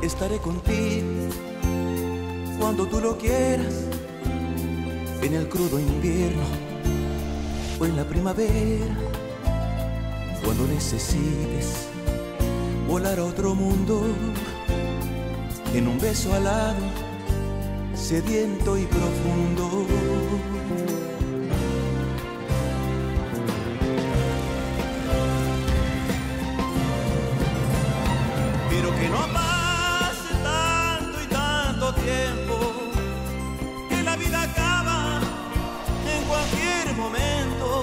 estaré contigo cuando tú lo quieras, en el crudo invierno o en la primavera, cuando necesites volar a otro mundo, en un beso alado, sediento y profundo. Quiero que no pase tanto y tanto tiempo, que la vida acaba en cualquier momento.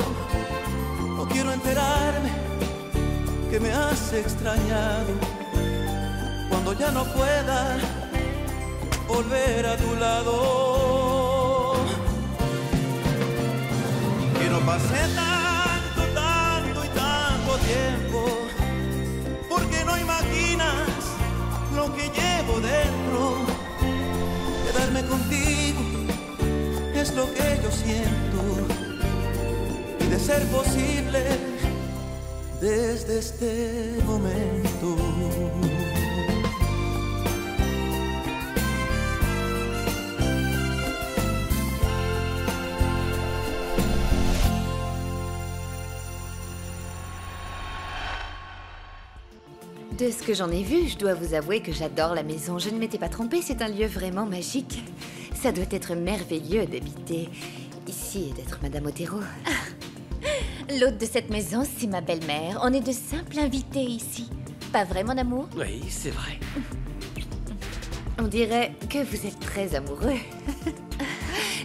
No quiero enterarme que me has extrañado cuando ya no pueda volver a tu lado. Que no pase tanto, tanto y tanto tiempo, porque no imaginas lo que llevo dentro. Quedarme contigo es lo que yo siento, y de ser posible, desde este momento. De ce que j'en ai vu, je dois vous avouer que j'adore la maison. Je ne m'étais pas trompée, c'est un lieu vraiment magique. Ça doit être merveilleux d'habiter ici et d'être Madame Otero. L'hôte de cette maison, c'est ma belle-mère. On est de simples invités ici. Pas vrai, mon amour? Oui, c'est vrai. On dirait que vous êtes très amoureux.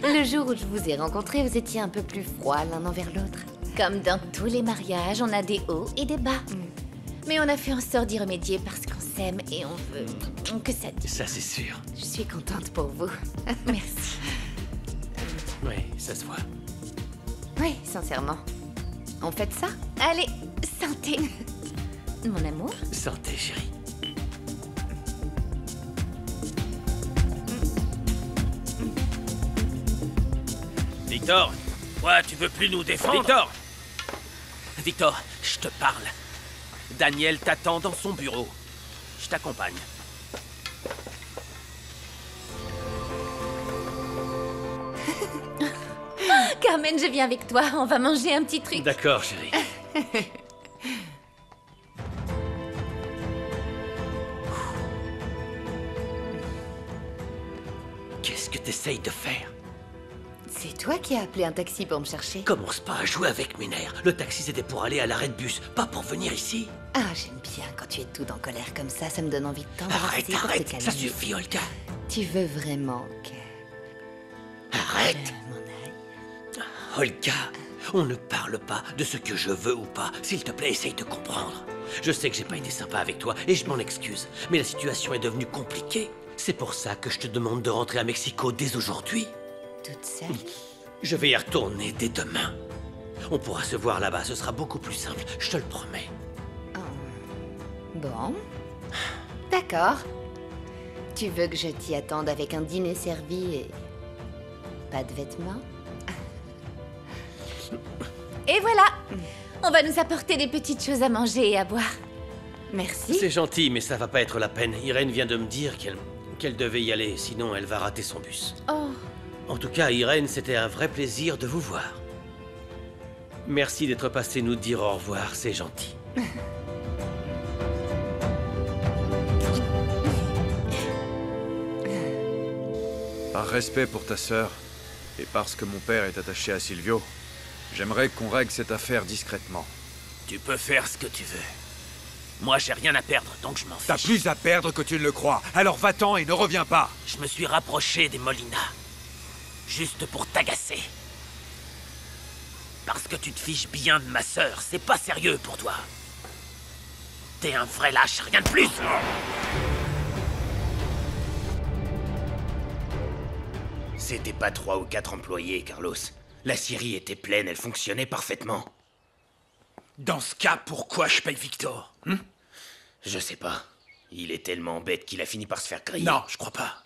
Le jour où je vous ai rencontrés, vous étiez un peu plus froids l'un envers l'autre. Comme dans tous les mariages, on a des hauts et des bas. Mais on a fait en sorte d'y remédier parce qu'on s'aime et on veut que ça dure. Ça, c'est sûr. Je suis contente pour vous. Merci. Oui, ça se voit. Oui, sincèrement. On fait ça? Allez, santé. Mon amour? Santé, chérie. Victor, toi, tu veux plus nous défendre? Victor! Victor, je te parle. Daniel t'attend dans son bureau. Je t'accompagne. Carmen, je viens avec toi. On va manger un petit truc. D'accord, chérie. Qu'est-ce que t'essayes de faire? C'est toi qui as appelé un taxi pour me chercher? Commence pas à jouer avec mes nerfs. Le taxi, c'était pour aller à l'arrêt de bus, pas pour venir ici. Ah, j'aime bien quand tu es tout en colère comme ça me donne envie de t'embrasser. Arrête, pour te arrête, calmer. ça suffit, Olga. Tu veux vraiment que... Arrête. m'en aille? Olga, on ne parle pas de ce que je veux ou pas. S'il te plaît, essaye de comprendre. Je sais que j'ai pas été sympa avec toi et je m'en excuse. Mais la situation est devenue compliquée. C'est pour ça que je te demande de rentrer à Mexico dès aujourd'hui. Toute seule? Je vais y retourner dès demain. On pourra se voir là-bas, ce sera beaucoup plus simple, je te le promets. Bon. D'accord. Tu veux que je t'y attende avec un dîner servi et... pas de vêtements? Et voilà. On va nous apporter des petites choses à manger et à boire. Merci. C'est gentil, mais ça va pas être la peine. Irène vient de me dire qu'elle devait y aller, sinon elle va rater son bus. Oh. En tout cas, Irène, c'était un vrai plaisir de vous voir. Merci d'être passé nous dire au revoir, c'est gentil. Par respect pour ta sœur, et parce que mon père est attaché à Silvio, j'aimerais qu'on règle cette affaire discrètement. Tu peux faire ce que tu veux. Moi, j'ai rien à perdre, donc je m'en fiche. T'as plus à perdre que tu ne le crois, alors va-t'en et ne reviens pas. Je me suis rapproché des Molina. Juste pour t'agacer. Parce que tu te fiches bien de ma sœur, c'est pas sérieux pour toi. T'es un vrai lâche, rien de plus. C'était pas 3 ou 4 employés, Carlos. La scierie était pleine, elle fonctionnait parfaitement. Dans ce cas, pourquoi je paye Victor? Je sais pas. Il est tellement bête qu'il a fini par se faire griller. Non, je crois pas.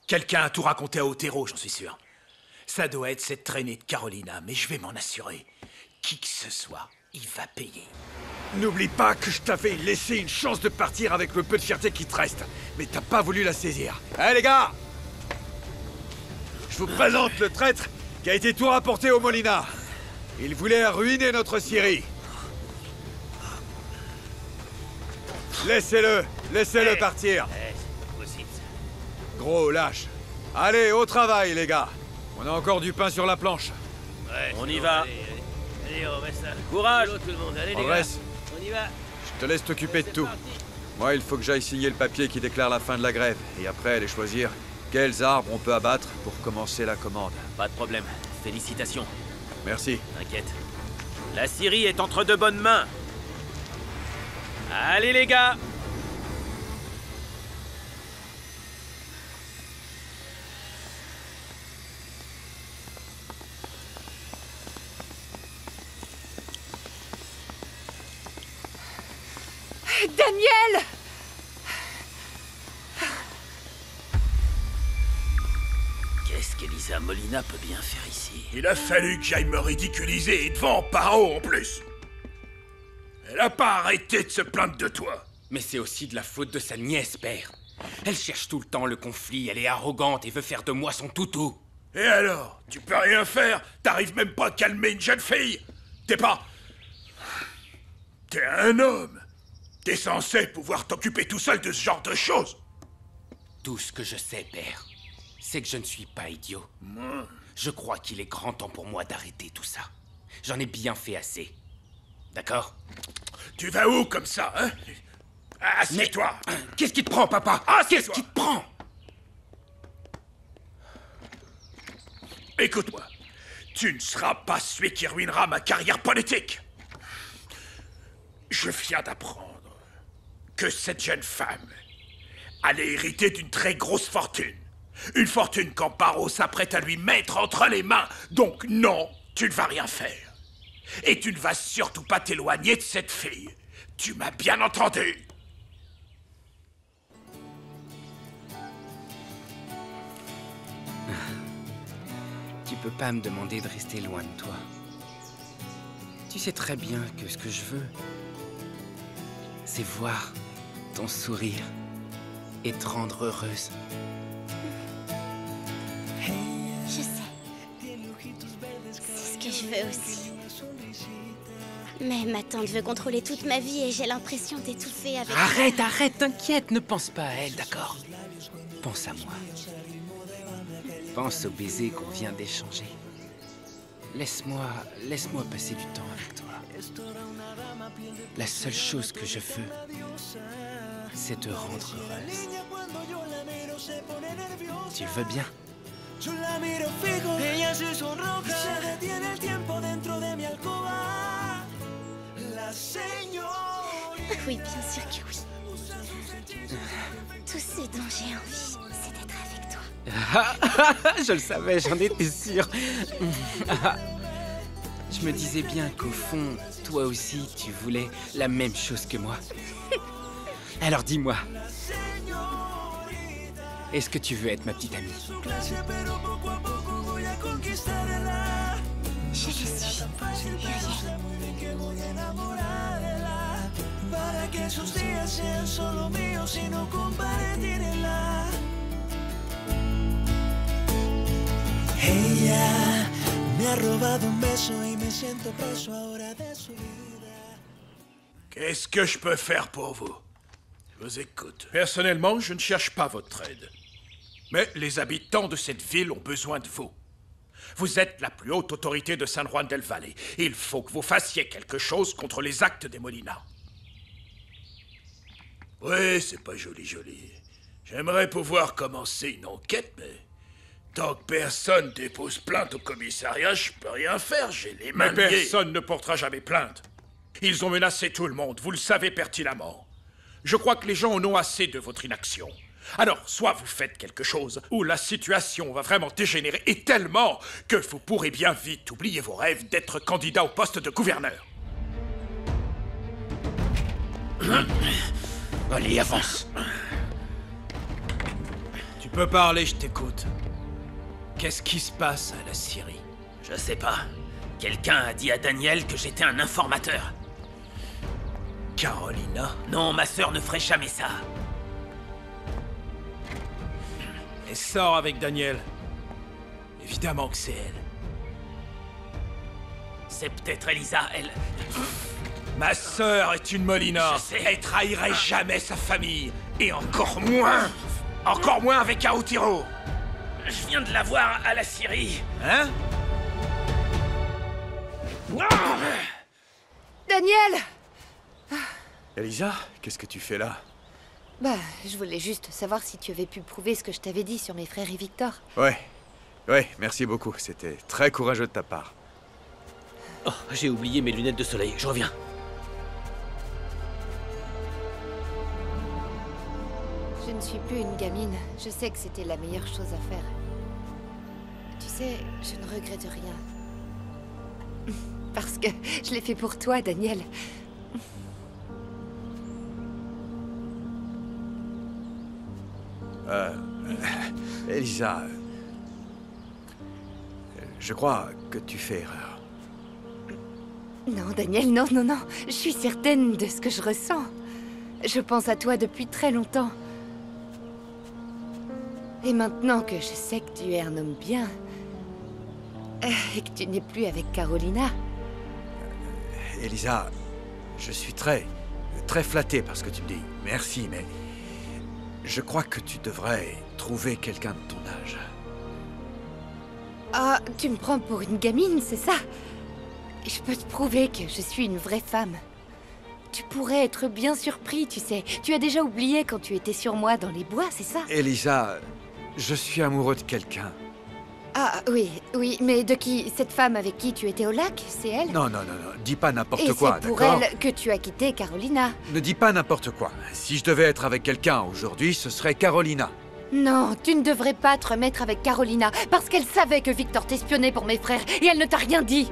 Quelqu'un a tout raconté à Otero, j'en suis sûr. Ça doit être cette traînée de Carolina, mais je vais m'en assurer. Qui que ce soit, il va payer. N'oublie pas que je t'avais laissé une chance de partir avec le peu de fierté qui te reste. Mais t'as pas voulu la saisir. Allez les gars! Je vous présente le traître qui a été tout rapporté au Molina. Il voulait ruiner notre Syrie. Laissez-le partir. C'est possible, ça. Gros lâche. Allez, au travail les gars. On a encore du pain sur la planche. Ouais, On c'est y bon, va. allez, on met ça. Courage, tout le monde. Allez, les gars. Andrés, On y va. je te laisse t'occuper de tout. Moi, il faut que j'aille signer le papier qui déclare la fin de la grève. Et après, aller choisir quels arbres on peut abattre pour commencer la commande. Pas de problème. Félicitations. Merci. T'inquiète. La Syrie est entre de bonnes mains. Allez les gars! Daniel! Qu'est-ce qu'Elisa Molina peut bien faire ici? Il a fallu que j'aille me ridiculiser et devant Paro en plus. Elle a pas arrêté de se plaindre de toi. Mais c'est aussi de la faute de sa nièce, père. Elle cherche tout le temps le conflit, elle est arrogante et veut faire de moi son toutou. Et alors? Tu peux rien faire? T'arrives même pas à calmer une jeune fille? T'es pas... T'es un homme. T'es censé pouvoir t'occuper tout seul de ce genre de choses. Tout ce que je sais, père, c'est que je ne suis pas idiot. Je crois qu'il est grand temps pour moi d'arrêter tout ça. J'en ai bien fait assez. D'accord? Tu vas où comme ça, hein? Assieds-toi. Qu'est-ce qui te prend, papa? Qu'est-ce qui te prend? Écoute-moi. Tu ne seras pas celui qui ruinera ma carrière politique. Je viens d'apprendre que cette jeune femme allait hériter d'une très grosse fortune. Une fortune qu'Amparo s'apprête à lui mettre entre les mains. Donc non, tu ne vas rien faire. Et tu ne vas surtout pas t'éloigner de cette fille. Tu m'as bien entendu? Tu peux pas me demander de rester loin de toi. Tu sais très bien que ce que je veux, c'est voir ton sourire et te rendre heureuse. Je sais. C'est ce que je veux aussi. Mais ma tante veut contrôler toute ma vie et j'ai l'impression d'étouffer avec... Arrête, t'inquiète, ne pense pas à elle, d'accord? Pense à moi. Pense au baiser qu'on vient d'échanger. Laisse-moi passer du temps avec toi. La seule chose que je veux, c'est te rendre heureuse. Tu le veux bien? Yo la miro fijo, ella se sonroja, se detiene el tiempo dentro de mi alcoba. La señorita. Oui, bien sûr que oui. Tout ce dont j'ai envie, c'est d'être avec toi. Je le savais, j'en étais sûr. Je me disais bien qu'au fond, toi aussi, tu voulais la même chose que moi. Alors dis-moi, est-ce que tu veux être ma petite amie? Je le suis. Para que esos días sean solo míos y no compartirla. Ella me ha robado un beso y me siento preso ahora de su vida. Qu'est-ce que je peux faire pour vous? Je vous écoute. Personnellement, je ne cherche pas votre aide. Mais les habitants de cette ville ont besoin de vous. Vous êtes la plus haute autorité de San Juan del Valle. Il faut que vous fassiez quelque chose contre les actes des Molina. Oui, c'est pas joli. J'aimerais pouvoir commencer une enquête, mais tant que personne dépose plainte au commissariat, je peux rien faire, j'ai les mains liées. Mais personne ne portera jamais plainte. Ils ont menacé tout le monde, vous le savez pertinemment. Je crois que les gens en ont assez de votre inaction. Alors, soit vous faites quelque chose, ou la situation va vraiment dégénérer, et tellement que vous pourrez bien vite oublier vos rêves d'être candidat au poste de gouverneur. Allez, avance. Tu peux parler, je t'écoute. Qu'est-ce qui se passe à la Syrie? Je sais pas. Quelqu'un a dit à Daniel que j'étais un informateur. Carolina? Non, ma sœur ne ferait jamais ça. Elle sort avec Daniel. Évidemment que c'est elle. C'est peut-être Elisa, elle... Ma sœur est une Molina. Je sais. Elle trahirait jamais sa famille. Et encore moins avec Aotiro. Je viens de la voir à la Syrie. Hein? Daniel! Elisa, qu'est-ce que tu fais là? Bah, je voulais juste savoir si tu avais pu prouver ce que je t'avais dit sur mes frères et Victor. Ouais, merci beaucoup. C'était très courageux de ta part. Oh, j'ai oublié mes lunettes de soleil. Je reviens. Je ne suis plus une gamine. Je sais que c'était la meilleure chose à faire. Tu sais, je ne regrette rien. Parce que je l'ai fait pour toi, Daniel. Elisa, je crois que tu fais erreur. Non, Daniel, non. Je suis certaine de ce que je ressens. Je pense à toi depuis très longtemps. Et maintenant que je sais que tu es un homme bien, et que tu n'es plus avec Carolina... Elisa, je suis très flatté par ce que tu me dis. Merci, mais je crois que tu devrais trouver quelqu'un de ton âge. Ah, tu me prends pour une gamine, c'est ça? Je peux te prouver que je suis une vraie femme. Tu pourrais être bien surpris, tu sais. Tu as déjà oublié quand tu étais sur moi dans les bois, c'est ça? Elisa, je suis amoureux de quelqu'un. Ah, oui, mais de qui? Cette femme avec qui tu étais au lac, c'est elle? Non, dis pas n'importe Et quoi, c'est pour d'accord? elle que tu as quitté Carolina. Ne dis pas n'importe quoi. Si je devais être avec quelqu'un aujourd'hui, ce serait Carolina. Non, tu ne devrais pas te remettre avec Carolina, parce qu'elle savait que Victor t'espionnait pour mes frères, et elle ne t'a rien dit.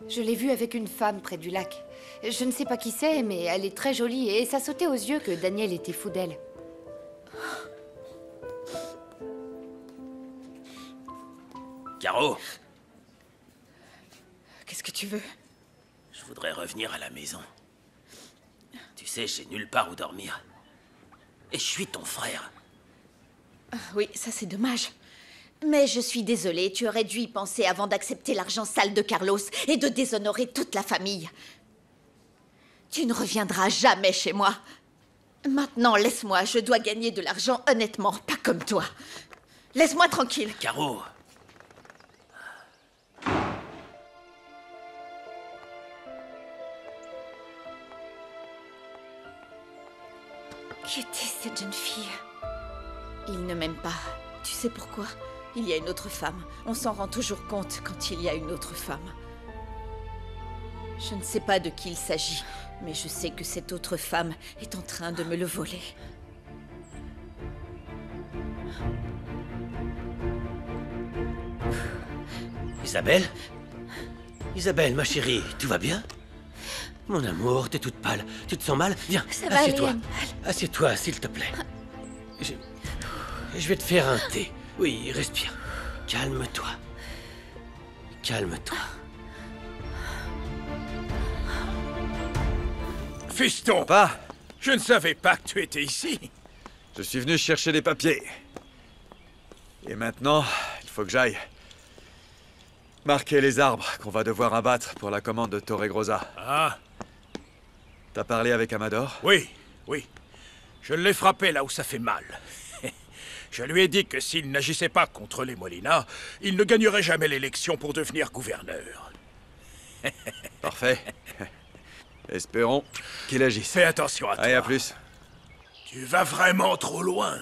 Je l'ai vue avec une femme près du lac. Je ne sais pas qui c'est, mais elle est très jolie, et ça sautait aux yeux que Daniel était fou d'elle. Caro, Qu'est-ce que tu veux? je voudrais revenir à la maison. Tu sais, j'ai nulle part où dormir. Et je suis ton frère. Oui, ça c'est dommage. Mais je suis désolée, tu aurais dû y penser avant d'accepter l'argent sale de Carlos et de déshonorer toute la famille. Tu ne reviendras jamais chez moi. Maintenant, laisse-moi, je dois gagner de l'argent honnêtement, pas comme toi. Laisse-moi tranquille. Caro, Qui était cette jeune fille? Il ne m'aime pas. Tu sais pourquoi? Il y a une autre femme. On s'en rend toujours compte quand il y a une autre femme. Je ne sais pas de qui il s'agit, mais je sais que cette autre femme est en train de me le voler. Isabelle? Isabelle, ma chérie, tout va bien? Mon amour, t'es toute pâle. Tu te sens mal? Viens, Ça va aller, assieds-toi. Amal. Assieds-toi, s'il te plaît. Je vais te faire un thé. Oui, respire. Calme-toi. Calme-toi. Fiston, Papa, je ne savais pas que tu étais ici. je suis venu chercher des papiers. Et maintenant, il faut que j'aille marquer les arbres qu'on va devoir abattre pour la commande de Torregrosa. Ah, T'as parlé avec Amador? oui. Je l'ai frappé là où ça fait mal. Je lui ai dit que s'il n'agissait pas contre les Molina, il ne gagnerait jamais l'élection pour devenir gouverneur. Parfait. Espérons qu'il agisse. Fais attention à toi. Allez, à plus. Tu vas vraiment trop loin.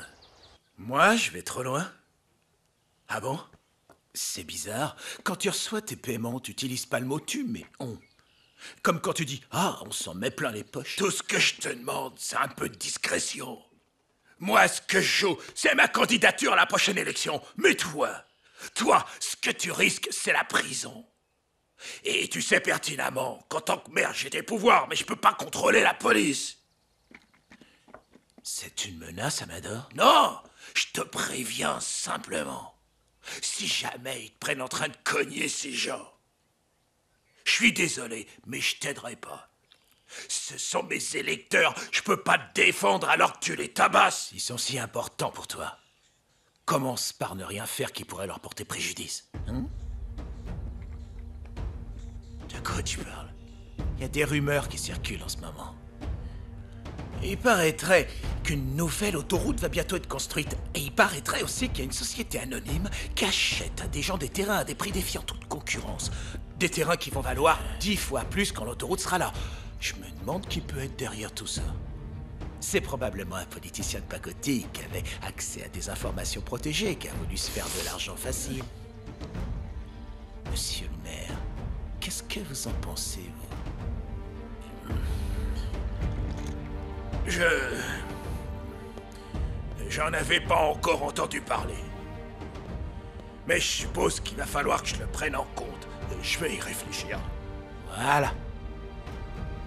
Moi, je vais trop loin? Ah bon? C'est bizarre. Quand tu reçois tes paiements, tu n'utilises pas le mot tu, mais on. Comme quand tu dis « Ah, on s'en met plein les poches ». Tout ce que je te demande, c'est un peu de discrétion. Moi, ce que je joue, c'est ma candidature à la prochaine élection. Mais toi, ce que tu risques, c'est la prison. Et tu sais pertinemment qu'en tant que maire, j'ai des pouvoirs, mais je peux pas contrôler la police. C'est une menace, Amador? Non, je te préviens simplement. Si jamais ils te prennent en train de cogner ces gens. Je suis désolé, mais je t'aiderai pas. Ce sont mes électeurs, je peux pas te défendre alors que tu les tabasses. Ils sont si importants pour toi. Commence par ne rien faire qui pourrait leur porter préjudice. Hein? De quoi tu parles? Il y a des rumeurs qui circulent en ce moment. Il paraîtrait qu'une nouvelle autoroute va bientôt être construite. Et il paraîtrait aussi qu'il y a une société anonyme qui achète à des gens des terrains à des prix défiant toute concurrence. Des terrains qui vont valoir 10 fois plus quand l'autoroute sera là. Je me demande qui peut être derrière tout ça. C'est probablement un politicien de pacotille qui avait accès à des informations protégées, qui a voulu se faire de l'argent facile. Monsieur le maire, qu'est-ce que vous en pensez, vous? J'en avais pas encore entendu parler. Mais je suppose qu'il va falloir que je le prenne en compte. Je vais y réfléchir. Voilà.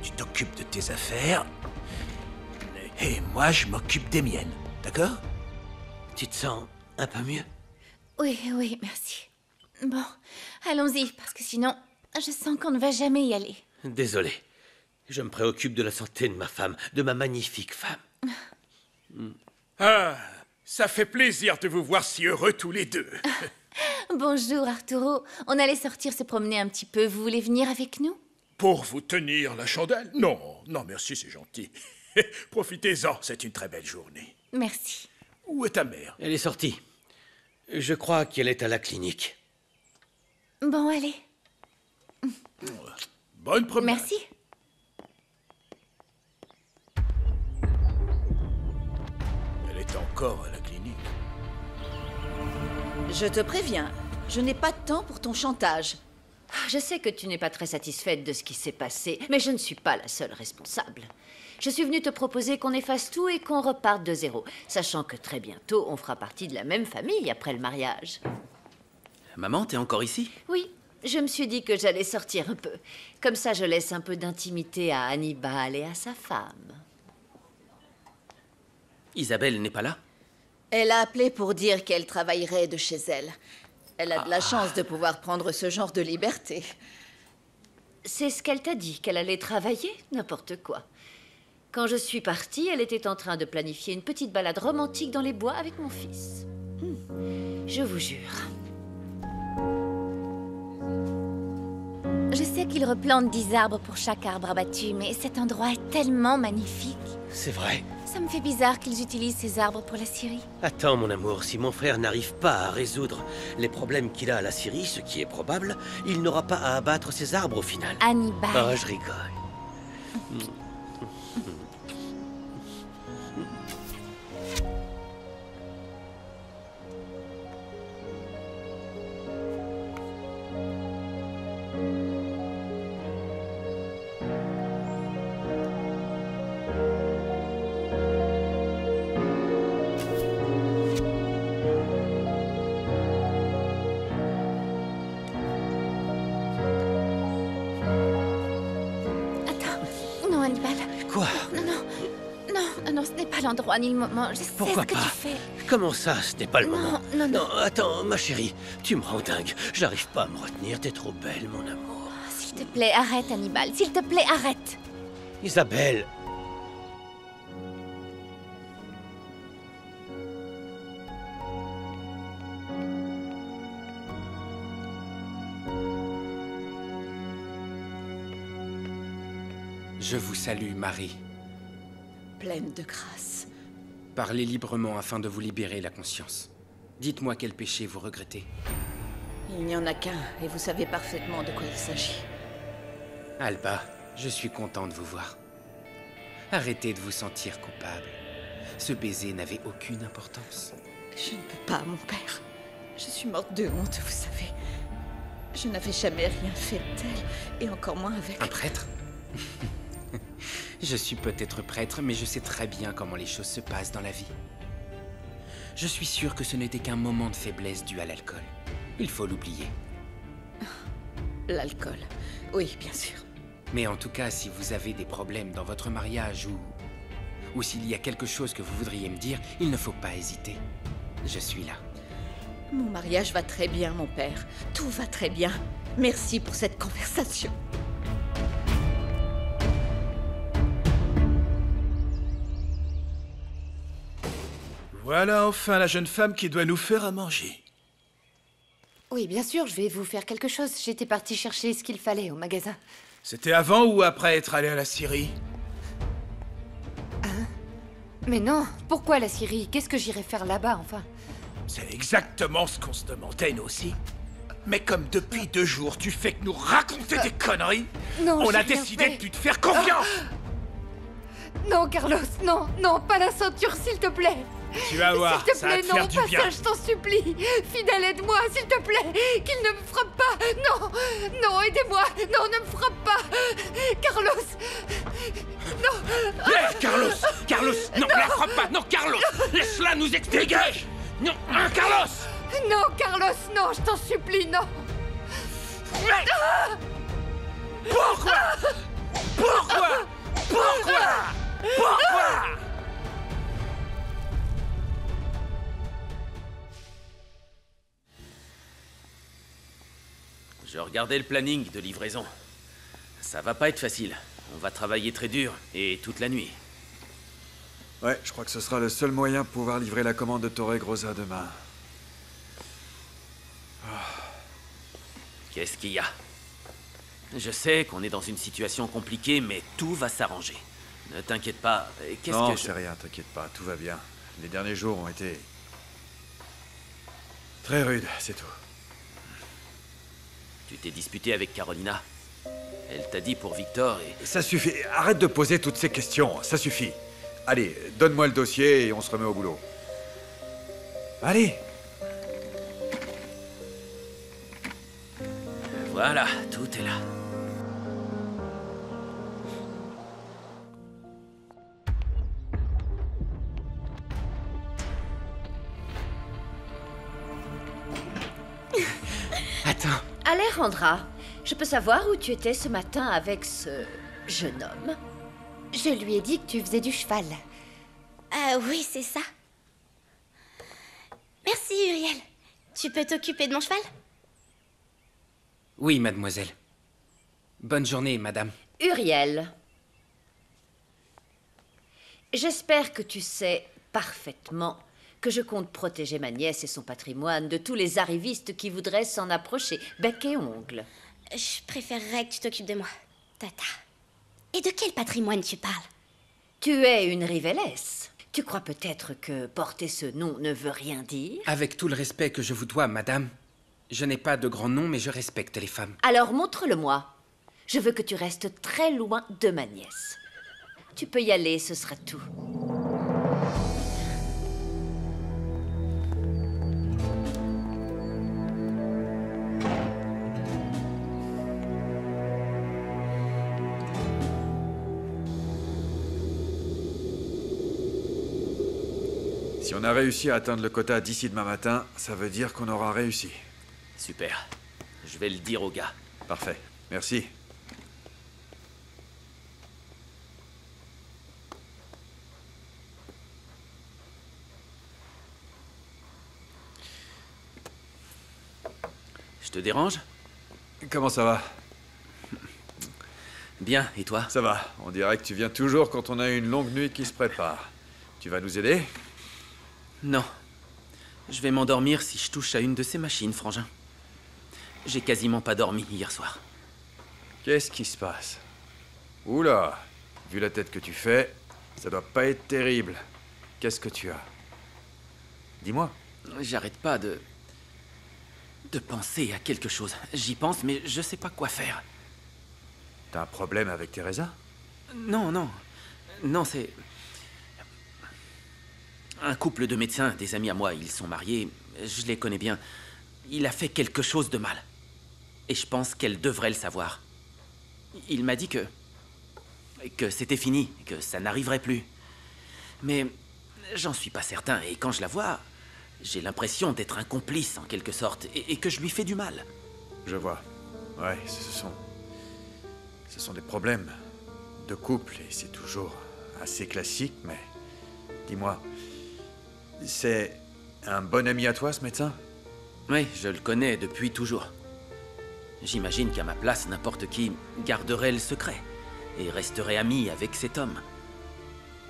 Tu t'occupes de tes affaires. Et moi, je m'occupe des miennes. D'accord? Tu te sens un peu mieux? Oui, oui, merci. Bon, allons-y, parce que sinon, je sens qu'on ne va jamais y aller. Désolé. Je me préoccupe de la santé de ma femme, de ma magnifique femme. Ah, ça fait plaisir de vous voir si heureux tous les deux. Bonjour, Arturo. On allait sortir se promener un petit peu. Vous voulez venir avec nous? Pour vous tenir la chandelle? Non, non, merci, c'est gentil. Profitez-en, c'est une très belle journée. Merci. Où est ta mère? Elle est sortie. Je crois qu'elle est à la clinique. Bon, allez. Bonne promenade. Merci. Elle est encore à la clinique. Je te préviens, je n'ai pas de temps pour ton chantage. Je sais que tu n'es pas très satisfaite de ce qui s'est passé, mais je ne suis pas la seule responsable. Je suis venue te proposer qu'on efface tout et qu'on reparte de zéro, sachant que très bientôt, on fera partie de la même famille après le mariage. Maman, t'es encore ici? Oui, je me suis dit que j'allais sortir un peu. Comme ça, je laisse un peu d'intimité à Hannibal et à sa femme. Isabelle n'est pas là? Elle a appelé pour dire qu'elle travaillerait de chez elle. Elle a de la chance de pouvoir prendre ce genre de liberté. C'est ce qu'elle t'a dit, qu'elle allait travailler? N'importe quoi. Quand je suis partie, elle était en train de planifier une petite balade romantique dans les bois avec mon fils. Je vous jure. Je sais qu'il replante 10 arbres pour chaque arbre abattu, mais cet endroit est tellement magnifique. C'est vrai. Ça me fait bizarre qu'ils utilisent ces arbres pour la Syrie. Attends, mon amour, si mon frère n'arrive pas à résoudre les problèmes qu'il a à la Syrie, ce qui est probable, il n'aura pas à abattre ces arbres au final. Hannibal. Oh, je rigole. Quoi? Non, ce n'est pas l'endroit ni le moment. Je sais Pourquoi ce que pas? tu fais. Comment ça, ce n'est pas le moment? Non. Attends, ma chérie, tu me rends dingue. J'arrive pas à me retenir, t'es trop belle, mon amour. S'il te plaît, arrête, Hannibal. S'il te plaît, arrête. Isabelle! Je vous salue, Marie. Pleine de grâce. Parlez librement afin de vous libérer la conscience. Dites-moi quel péché vous regrettez. Il n'y en a qu'un, et vous savez parfaitement de quoi il s'agit. Alba, je suis content de vous voir. Arrêtez de vous sentir coupable. Ce baiser n'avait aucune importance. Je ne peux pas, mon père. Je suis morte de honte, vous savez. Je n'avais jamais rien fait de tel, et encore moins avec... Un prêtre? Je suis peut-être prêtre, mais je sais très bien comment les choses se passent dans la vie. Je suis sûr que ce n'était qu'un moment de faiblesse dû à l'alcool. Il faut l'oublier. L'alcool. Oui, bien sûr. Mais en tout cas, si vous avez des problèmes dans votre mariage ou s'il y a quelque chose que vous voudriez me dire, il ne faut pas hésiter. Je suis là. Mon mariage va très bien, mon père. Tout va très bien. Merci pour cette conversation. Voilà enfin la jeune femme qui doit nous faire à manger. Oui, bien sûr, je vais vous faire quelque chose. J'étais partie chercher ce qu'il fallait au magasin. C'était avant ou après être allé à la Syrie? Hein? Mais non, pourquoi la Syrie? Qu'est-ce que j'irais faire là-bas, enfin? C'est exactement ce qu'on se demandait, nous aussi. Mais comme depuis 2 jours, tu fais que nous raconter des conneries, Non, on j'ai a rien décidé fait. de plus te faire confiance. Non, Carlos, non, non, pas la ceinture, s'il te plaît. Tu vas voir, S'il te ça va plaît, te non, faire du pas bien. ça, je t'en supplie. Fidèle, aide-moi, s'il te plaît. Qu'il ne me frappe pas. Non, non, aidez-moi. Non, ne me frappe pas. Carlos. Non. Hé, Carlos! Carlos! Non, la frappe pas! Non, Carlos! Laisse-la nous expliquer! Dégage! Non, hein, Carlos! Non, Carlos, non, je t'en supplie, non. Pourquoi? Pourquoi? Pourquoi? Pourquoi? Je regardais le planning de livraison. Ça va pas être facile. On va travailler très dur, et toute la nuit. Ouais, je crois que ce sera le seul moyen pour pouvoir livrer la commande de Torre Grossa demain. Qu'est-ce qu'il y a? Je sais qu'on est dans une situation compliquée, mais tout va s'arranger. Ne t'inquiète pas. Qu'est-ce Non, que je... c'est rien, t'inquiète pas, tout va bien. Les derniers jours ont été... très rudes, c'est tout. Tu t'es disputé avec Carolina. Elle t'a dit pour Victor et... Ça suffit, arrête de poser toutes ces questions, ça suffit. Allez, donne-moi le dossier et on se remet au boulot. Allez! Voilà, tout est là. Attends. Alejandra, je peux savoir où tu étais ce matin avec ce jeune homme? Je lui ai dit que tu faisais du cheval. Ah oui, c'est ça. Merci, Uriel. Tu peux t'occuper de mon cheval? Oui, mademoiselle. Bonne journée, madame. Uriel. J'espère que tu sais parfaitement que je compte protéger ma nièce et son patrimoine de tous les arrivistes qui voudraient s'en approcher, bec et ongle. Je préférerais que tu t'occupes de moi, Tata. Et de quel patrimoine tu parles? Tu es une rivellesse. Tu crois peut-être que porter ce nom ne veut rien dire? Avec tout le respect que je vous dois, madame, je n'ai pas de grand nom, mais je respecte les femmes. Alors montre-le-moi. Je veux que tu restes très loin de ma nièce. Tu peux y aller, ce sera tout. Si on a réussi à atteindre le quota d'ici demain matin, ça veut dire qu'on aura réussi. Super. Je vais le dire au gars. Parfait. Merci. Je te dérange? Comment ça va? Bien, et toi? Ça va. On dirait que tu viens toujours quand on a une longue nuit qui se prépare. Tu vas nous aider? Non. Je vais m'endormir si je touche à une de ces machines, frangin. J'ai quasiment pas dormi hier soir. Qu'est-ce qui se passe? Oula! Vu la tête que tu fais, ça doit pas être terrible. Qu'est-ce que tu as? Dis-moi. J'arrête pas de penser à quelque chose. J'y pense, mais je sais pas quoi faire. T'as un problème avec Teresa? Non, non. Non, c'est... Un couple de médecins, des amis à moi, ils sont mariés. Je les connais bien. Il a fait quelque chose de mal. Et je pense qu'elle devrait le savoir. Il m'a dit que c'était fini, que ça n'arriverait plus. Mais j'en suis pas certain, et quand je la vois, j'ai l'impression d'être un complice, en quelque sorte, et que je lui fais du mal. Je vois. Ouais, ce sont des problèmes de couple, et c'est toujours assez classique, mais... Dis-moi, c'est un bon ami à toi, ce médecin? Oui, je le connais depuis toujours. J'imagine qu'à ma place, n'importe qui garderait le secret et resterait ami avec cet homme.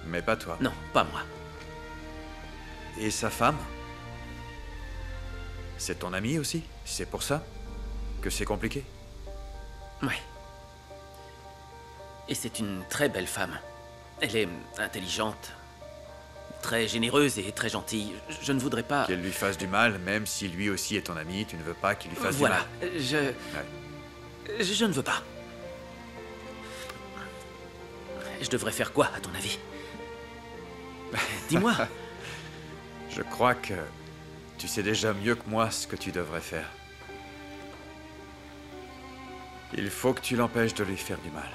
Mais pas toi. Non, pas moi. Et sa femme? C'est ton ami aussi? C'est pour ça que c'est compliqué? Ouais. Et c'est une très belle femme. Elle est intelligente, très généreuse et très gentille. Je ne voudrais pas... Qu'elle lui fasse du mal, même si lui aussi est ton ami, tu ne veux pas qu'il lui fasse voilà, du mal. Je ne veux pas. Je devrais faire quoi, à ton avis? Dis-moi. Je crois que tu sais déjà mieux que moi ce que tu devrais faire. Il faut que tu l'empêches de lui faire du mal.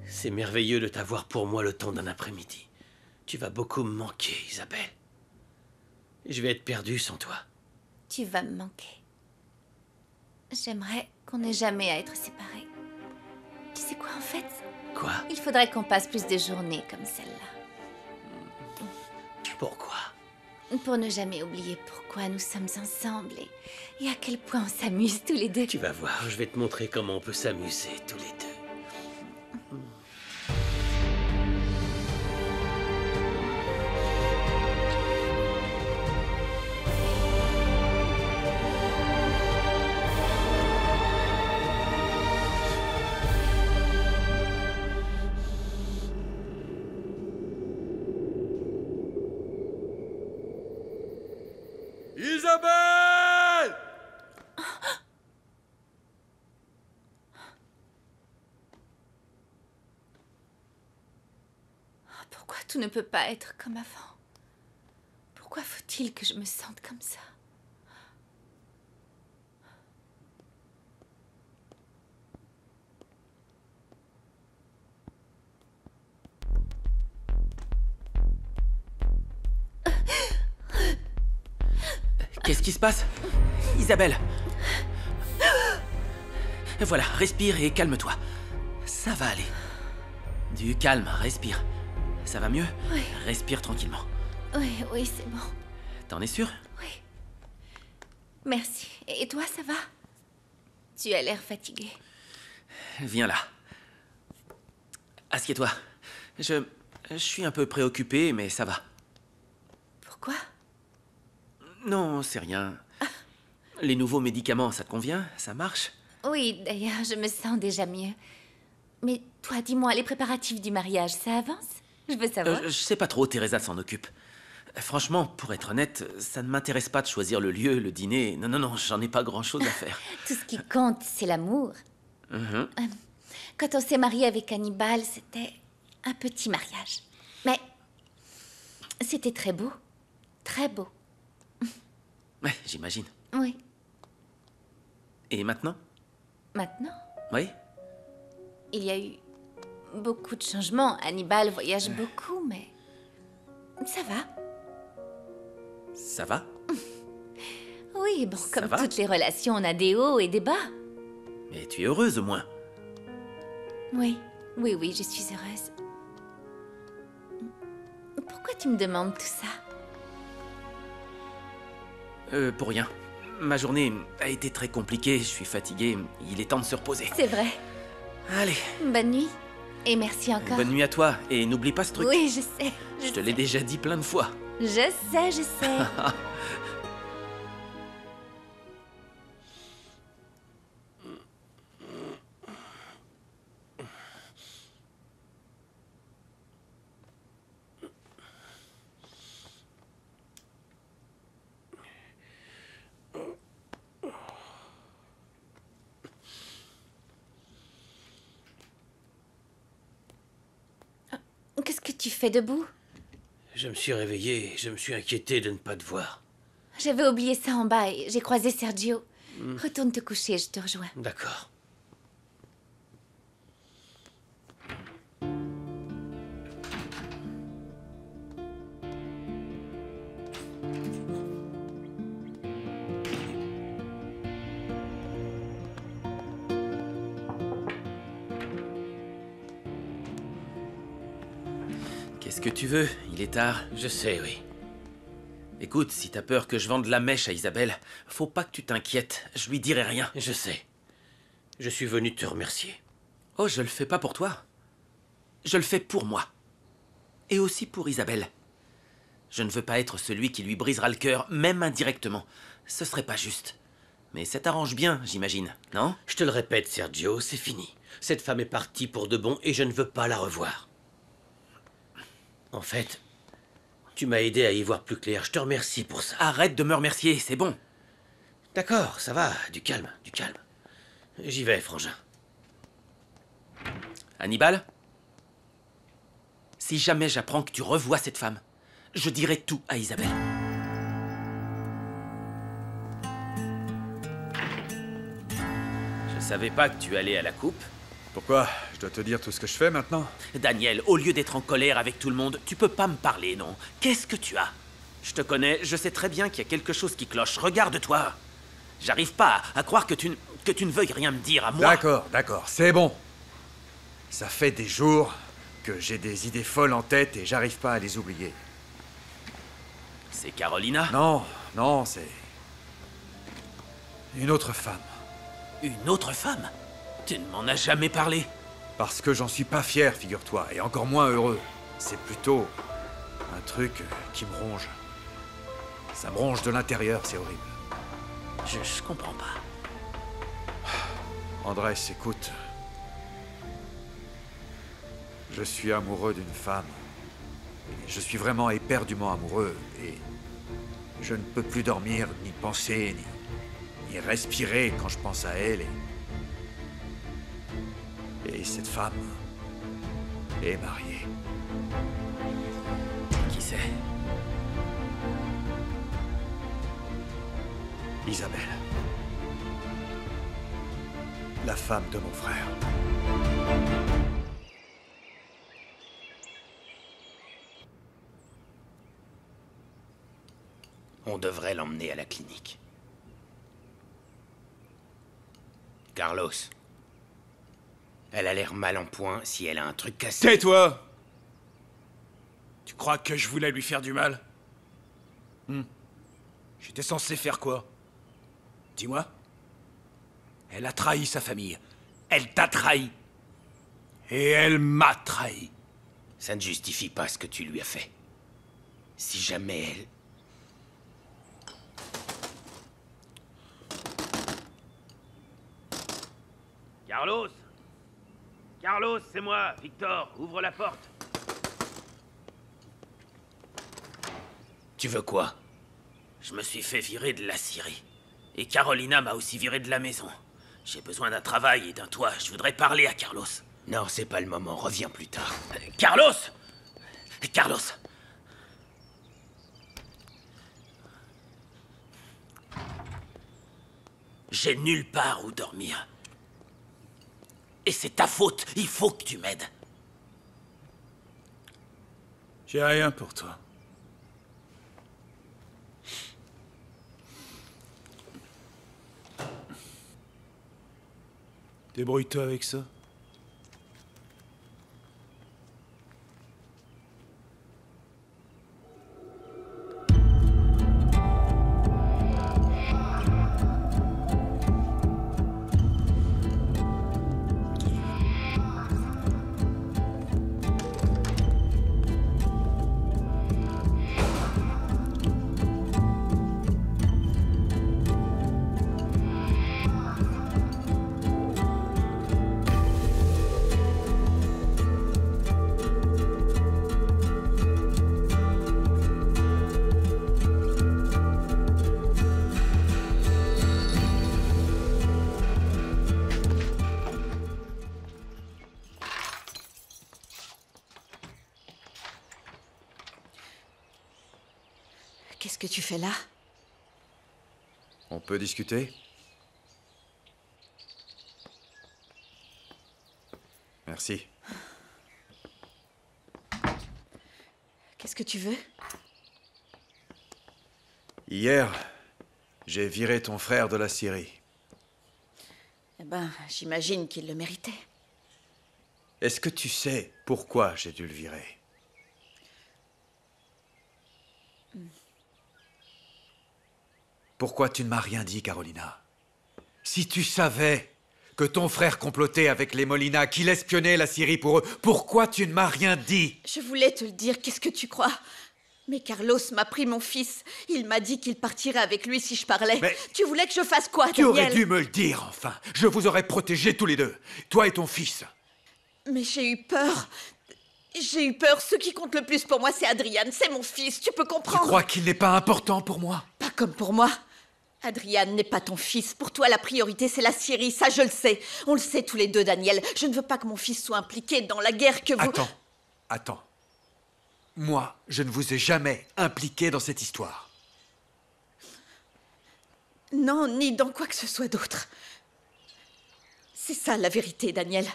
C'est merveilleux de t'avoir pour moi le temps d'un après-midi. Tu vas beaucoup me manquer, Isabelle. Je vais être perdu sans toi. Tu vas me manquer. J'aimerais qu'on n'ait jamais à être séparés. Tu sais quoi, en fait? Quoi? Il faudrait qu'on passe plus de journées comme celle-là. Pourquoi? Pour ne jamais oublier pourquoi nous sommes ensemble et à quel point on s'amuse tous les deux. Tu vas voir, je vais te montrer comment on peut s'amuser tous les deux. Isabelle! Pourquoi tout ne peut pas être comme avant? Pourquoi faut-il que je me sente comme ça? Qu'est-ce qui se passe? Isabelle! Voilà, respire et calme-toi. Ça va aller. Du calme, respire. Ça va mieux? Oui. Respire tranquillement. Oui, oui, c'est bon. T'en es sûr? Oui. Merci. Et toi, ça va? Tu as l'air fatigué. Viens là. Assieds-toi. Je suis un peu préoccupé, mais ça va. Pourquoi? Non, c'est rien. Les nouveaux médicaments, ça te convient? Ça marche? Oui, d'ailleurs, je me sens déjà mieux. Mais toi, dis-moi, les préparatifs du mariage, ça avance? Je veux savoir. Je sais pas trop, Teresa s'en occupe. Franchement, pour être honnête, ça ne m'intéresse pas de choisir le lieu, le dîner. Non, non, non, j'en ai pas grand-chose à faire. Tout ce qui compte, c'est l'amour. Quand on s'est marié avec Hannibal, c'était un petit mariage. Mais c'était très beau. Très beau. Ouais, j'imagine. Oui. Et maintenant? Maintenant, Oui? il y a eu beaucoup de changements. Hannibal voyage beaucoup, mais ça va. Ça va? Oui, bon, Ça comme va toutes les relations, on a des hauts et des bas. Mais tu es heureuse au moins. Oui, oui, oui, je suis heureuse. Pourquoi tu me demandes tout ça? Pour rien. Ma journée a été très compliquée, je suis fatigué. Il est temps de se reposer. C'est vrai. Allez, Bonne nuit. Et merci encore. bonne nuit à toi. Et n'oublie pas ce truc. Oui, je sais. Je te l'ai déjà dit plein de fois. Je sais, je sais. Qu'est-ce que tu fais debout? Je me suis réveillé et je me suis inquiété de ne pas te voir. J'avais oublié ça en bas et j'ai croisé Sergio. Retourne te coucher, je te rejoins. D'accord. Qu'est-ce que tu veux? Il est tard. Je sais, oui. Écoute, si t'as peur que je vende la mèche à Isabelle, faut pas que tu t'inquiètes, je lui dirai rien. Je sais. Je suis venu te remercier. Oh, je le fais pas pour toi. Je le fais pour moi. Et aussi pour Isabelle. Je ne veux pas être celui qui lui brisera le cœur, même indirectement. Ce serait pas juste. Mais ça t'arrange bien, j'imagine, non? Je te le répète, Sergio, c'est fini. Cette femme est partie pour de bon et je ne veux pas la revoir. En fait, tu m'as aidé à y voir plus clair. Je te remercie pour ça. Arrête de me remercier, c'est bon. D'accord, ça va. Du calme, du calme. J'y vais, frangin. Hannibal? Si jamais j'apprends que tu revois cette femme, je dirai tout à Isabelle. Je savais pas que tu allais à la coupe. Pourquoi? Je dois te dire tout ce que je fais maintenant? Daniel, au lieu d'être en colère avec tout le monde, tu peux pas me parler, non? Qu'est-ce que tu as? Je te connais, je sais très bien qu'il y a quelque chose qui cloche. Regarde-toi. J'arrive pas à croire que tu ne veuilles rien me dire à moi. D'accord, c'est bon. Ça fait des jours que j'ai des idées folles en tête et j'arrive pas à les oublier. C'est Carolina? Non, c'est... une autre femme. Une autre femme? Tu ne m'en as jamais parlé. Parce que j'en suis pas fier, figure-toi, et encore moins heureux. C'est plutôt un truc qui me ronge. Ça me ronge de l'intérieur, c'est horrible. Je comprends pas. Andrés, écoute. Je suis amoureux d'une femme. Je suis vraiment éperdument amoureux, et je ne peux plus dormir, ni penser, ni respirer quand je pense à elle. Et cette femme est mariée. Qui c'est? Isabelle. La femme de mon frère. On devrait l'emmener à la clinique. Carlos. Elle a l'air mal en point si elle a un truc cassé. Tais-toi! Tu crois que je voulais lui faire du mal? J'étais censé faire quoi? Dis-moi. Elle a trahi sa famille. Elle t'a trahi. Et elle m'a trahi. Ça ne justifie pas ce que tu lui as fait. Si jamais elle... Carlos! Carlos, c'est moi, Victor. Ouvre la porte. Tu veux quoi? Je me suis fait virer de la Syrie. Et Carolina m'a aussi viré de la maison. J'ai besoin d'un travail et d'un toit. Je voudrais parler à Carlos. Non, c'est pas le moment. Reviens plus tard. Carlos! Carlos! J'ai nulle part où dormir. Et c'est ta faute. Il faut que tu m'aides. J'ai rien pour toi. Débrouille-toi avec ça. Qu'est-ce que tu fais là? On peut discuter? Merci. Qu'est-ce que tu veux? Hier, j'ai viré ton frère de la Syrie. Eh ben, j'imagine qu'il le méritait. Est-ce que tu sais pourquoi j'ai dû le virer? Pourquoi tu ne m'as rien dit, Carolina? Si tu savais que ton frère complotait avec les Molina, qu'il espionnait la Syrie pour eux, pourquoi tu ne m'as rien dit? Je voulais te le dire, qu'est-ce que tu crois? Mais Carlos m'a pris mon fils. Il m'a dit qu'il partirait avec lui si je parlais. Mais tu voulais que je fasse quoi, Tu Daniel? aurais dû me le dire, enfin. Je vous aurais protégés tous les deux, toi et ton fils. Mais j'ai eu peur. J'ai eu peur. Ce qui compte le plus pour moi, c'est Adrian. C'est mon fils, tu peux Tu comprendre? crois qu'il n'est pas important pour moi? Pas comme pour moi. Adrian n'est pas ton fils. Pour toi, la priorité, c'est la Syrie. Ça, je le sais. On le sait tous les deux, Daniel. Je ne veux pas que mon fils soit impliqué dans la guerre que vous... Attends. Moi, je ne vous ai jamais impliqué dans cette histoire. Non, ni dans quoi que ce soit d'autre. C'est ça, la vérité, Daniel.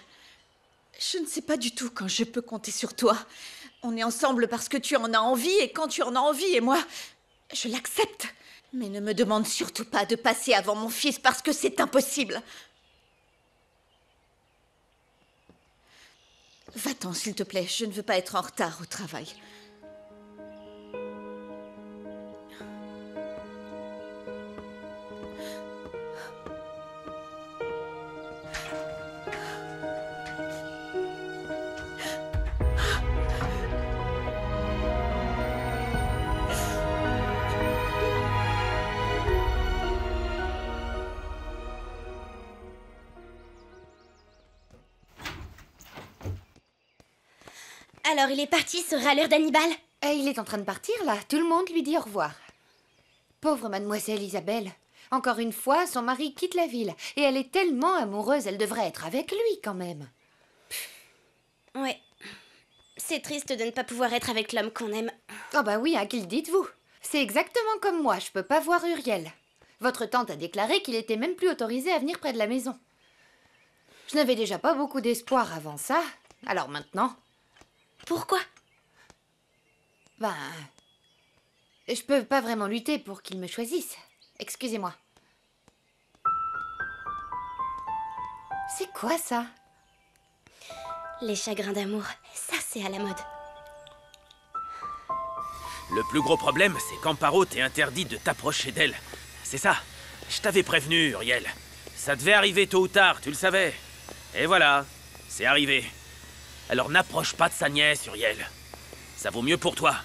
Je ne sais pas du tout quand je peux compter sur toi. On est ensemble parce que tu en as envie, et quand tu en as envie, et moi, je l'accepte. Mais ne me demande surtout pas de passer avant mon fils parce que c'est impossible. Va-t'en, s'il te plaît. Je ne veux pas être en retard au travail. Alors, il est parti, ce râleur d'Hannibal? Il est en train de partir, là. Tout le monde lui dit au revoir. Pauvre mademoiselle Isabelle. Encore une fois, son mari quitte la ville. Et elle est tellement amoureuse, elle devrait être avec lui, quand même. Ouais. C'est triste de ne pas pouvoir être avec l'homme qu'on aime. Oh bah oui, hein, qu'il dites-vous. C'est exactement comme moi, je peux pas voir Uriel. Votre tante a déclaré qu'il était même plus autorisé à venir près de la maison. Je n'avais déjà pas beaucoup d'espoir avant ça. Alors maintenant... Pourquoi? Ben... Je peux pas vraiment lutter pour qu'il me choisisse. Excusez-moi. C'est quoi ça? Les chagrins d'amour, ça c'est à la mode. Le plus gros problème, c'est qu'Amparo t'est interdit de t'approcher d'elle. C'est ça. Je t'avais prévenu, Uriel. Ça devait arriver tôt ou tard, tu le savais. Et voilà, c'est arrivé. Alors n'approche pas de sa nièce, Uriel. Ça vaut mieux pour toi.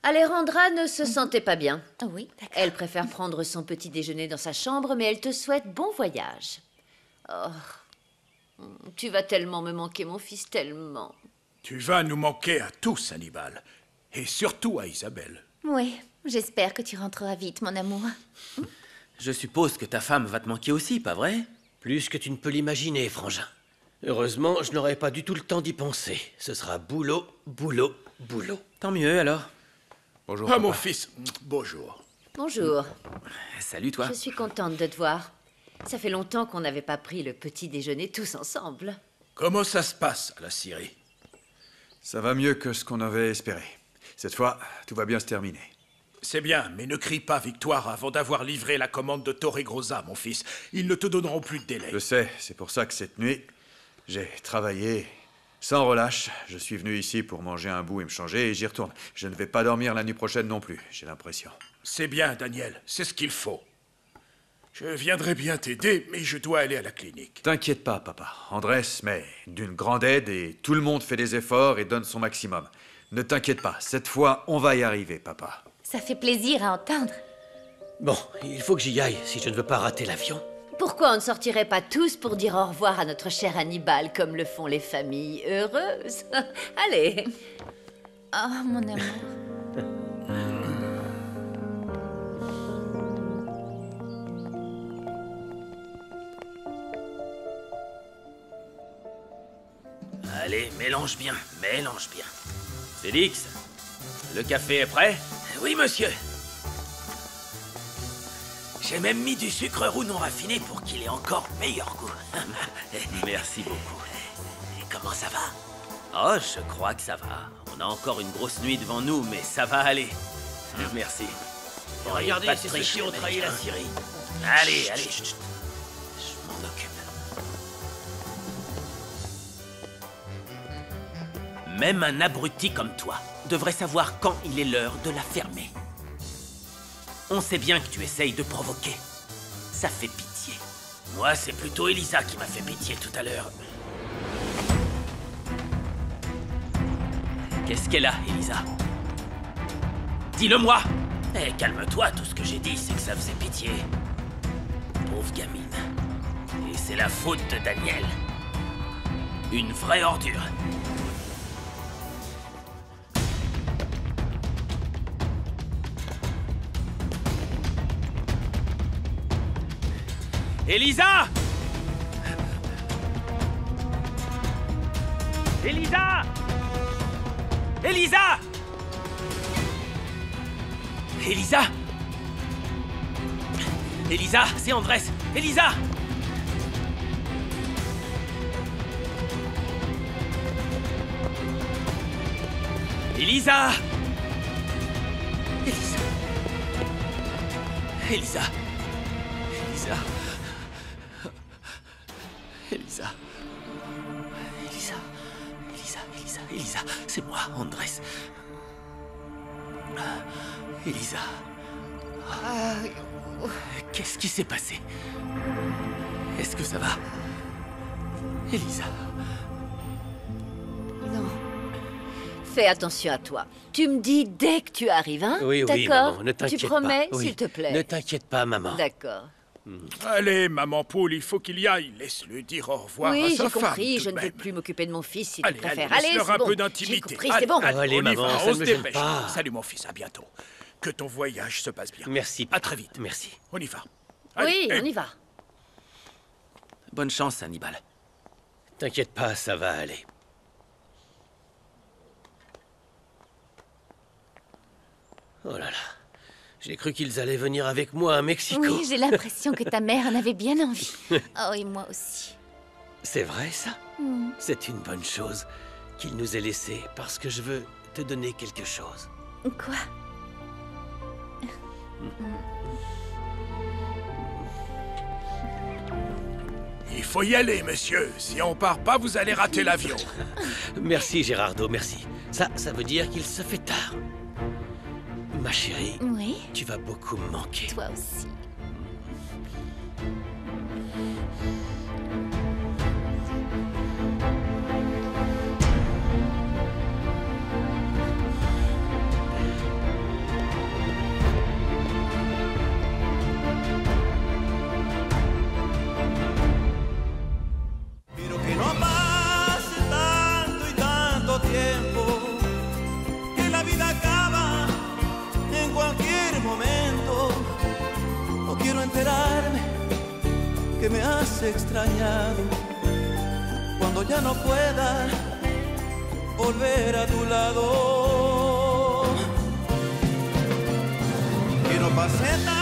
Alejandra ne se sentait pas bien. Oui, d'accord. Elle préfère prendre son petit déjeuner dans sa chambre, mais elle te souhaite bon voyage. Oh, tu vas tellement me manquer, mon fils, tellement. Tu vas nous manquer à tous, Hannibal. Et surtout à Isabelle. Oui, j'espère que tu rentreras vite, mon amour. Je suppose que ta femme va te manquer aussi, pas vrai? Plus que tu ne peux l'imaginer, frangin. Heureusement, je n'aurai pas du tout le temps d'y penser. Ce sera boulot, boulot, boulot. Tant mieux, alors. Bonjour, Ah, papa. mon fils, bonjour. Bonjour. Salut, toi. Je suis contente de te voir. Ça fait longtemps qu'on n'avait pas pris le petit déjeuner tous ensemble. Comment ça se passe à la Syrie? Ça va mieux que ce qu'on avait espéré. Cette fois, tout va bien se terminer. C'est bien, mais ne crie pas victoire avant d'avoir livré la commande de Torregrosa, mon fils. Ils ne te donneront plus de délai. Je sais, c'est pour ça que cette nuit, j'ai travaillé sans relâche. Je suis venu ici pour manger un bout et me changer, et j'y retourne. Je ne vais pas dormir la nuit prochaine non plus, j'ai l'impression. C'est bien, Daniel, c'est ce qu'il faut. Je viendrai bien t'aider, mais je dois aller à la clinique. T'inquiète pas, papa. Andrés m'est d'une grande aide et tout le monde fait des efforts et donne son maximum. Ne t'inquiète pas, cette fois, on va y arriver, papa. Ça fait plaisir à entendre. Bon, il faut que j'y aille si je ne veux pas rater l'avion. Pourquoi on ne sortirait pas tous pour dire au revoir à notre cher Hannibal comme le font les familles heureuses? Allez. Oh, mon amour. Allez, mélange bien, mélange bien. Félix, le café est prêt? Oui, monsieur. J'ai même mis du sucre roux non raffiné pour qu'il ait encore meilleur goût. Merci beaucoup. Et comment ça va? Oh, je crois que ça va. On a encore une grosse nuit devant nous, mais ça va aller. Merci. Bon, Regardez, pas de c'est ceux triche, qui ont trahi la Américain. Syrie. Allez, allez. Je m'en occupe. Même un abruti comme toi devrait savoir quand il est l'heure de la fermer. On sait bien que tu essayes de provoquer. Ça fait pitié. Moi, c'est plutôt Elisa qui m'a fait pitié tout à l'heure. Qu'est-ce qu'elle a, Elisa? Dis-le-moi! Eh, calme-toi, tout ce que j'ai dit, c'est que ça faisait pitié. Pauvre gamine. Et c'est la faute de Daniel. Une vraie ordure. Elisa! Elisa! Elisa! Elisa! Elisa, c'est Andrés! Elisa! Elisa! Elisa! Elisa! Elisa! Elisa. Elisa. Elisa, Elisa, Elisa. C'est moi, Andrés. Elisa. Qu'est-ce qui s'est passé? Est-ce que ça va? Elisa. Non. Fais attention à toi. Tu me dis dès que tu arrives, hein? Oui, oui, d'accord? maman, ne t'inquiète pas. Tu promets, Oui. s'il te plaît? Ne t'inquiète pas, maman. D'accord. Allez, maman poule, il faut qu'il y aille. Laisse-le dire au revoir à Oui, sa j'ai femme. compris. tout Je de ne veux même. plus m'occuper de mon fils, si Allez, tu préfères. allez, laisse-leur un c'est peu bon. d'intimité. J'ai compris, c'est bon. Allez, on y maman, va, ça on ne se me gêne dépêche. pas. Salut mon fils, à bientôt. Que ton voyage se passe bien. Merci. À très vite. Merci. On y va. Oui, Allez, on y va. Bonne chance, Hannibal. T'inquiète pas, ça va aller. Oh là là. J'ai cru qu'ils allaient venir avec moi à Mexico. Oui, j'ai l'impression que ta mère en avait bien envie. Oh, et moi aussi. C'est vrai, ça? C'est une bonne chose qu'il nous ait laissés, parce que je veux te donner quelque chose. Quoi? Il faut y aller, monsieur. Si on part pas, vous allez rater l'avion. Merci, Gérardo, merci. Ça veut dire qu'il se fait tard. Ma chérie, Oui, tu vas beaucoup me manquer. toi aussi. Pero que no pase tanto y tanto tiempo, que la vida acaba en cualquier momento. No quiero enterarme que me has extrañado cuando ya no pueda volver a tu lado. Que no pase tanto